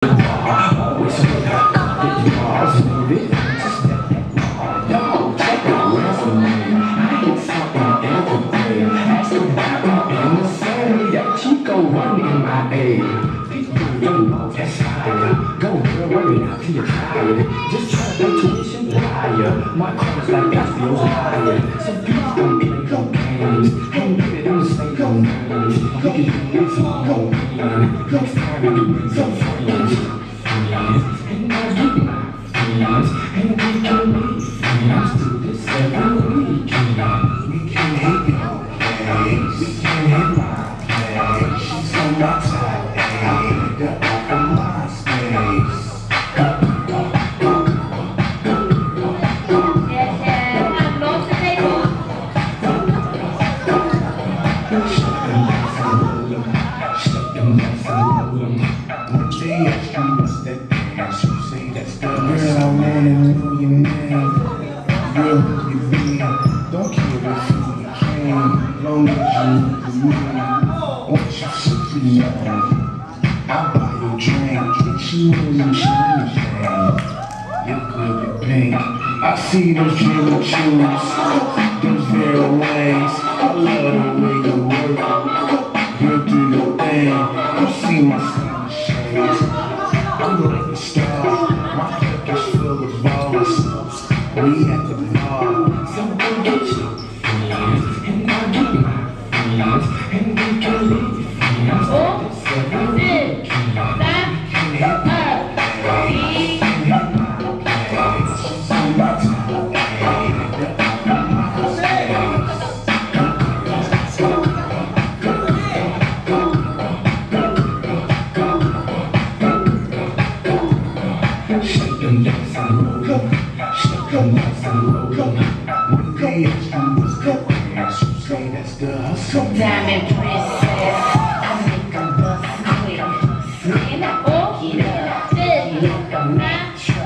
Just try to tuition liar. My cars like Castillo's higher. So please don't play no games. Hey, baby, don't say no names. You can do this on your own. Next time you bring some friends. And I'll give my friends. And we can meet friends. Do this every weekend. We can hit your place. We can hit my place. She's on my side. You're off of my space. Don't care if you came, long as you want you simply I'll buy you a drink, get you one of them shiny things. You're good at pink. I see those dreamy shoes, those very ways. I love the way you work. Girl, do your thing. You see my shades. I'm like a star. My cup is full of balls. We at the bar. So go get your friends, and I'll get my friends, and we can leave friends. Diamond princess, I make a bust quick. Slam it, get up, like a mantra.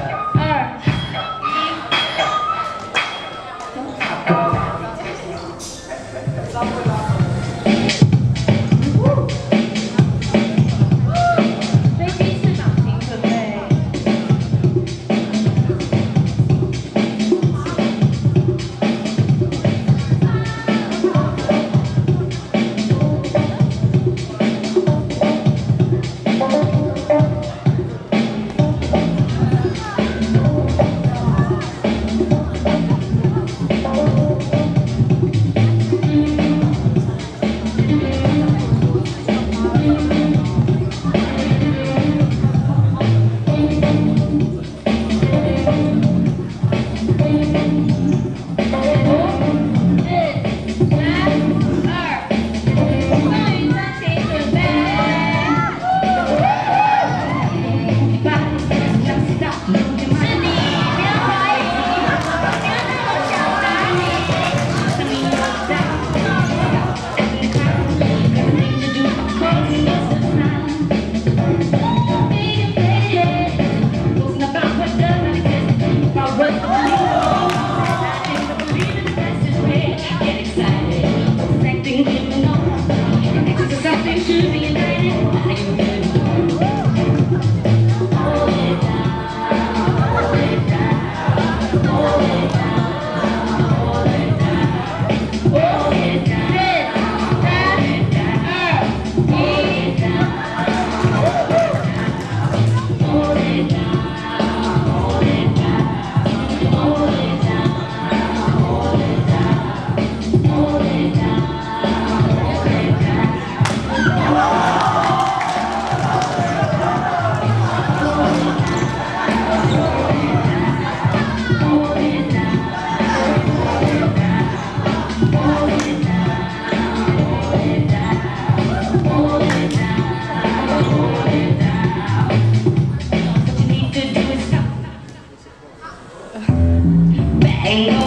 Ain't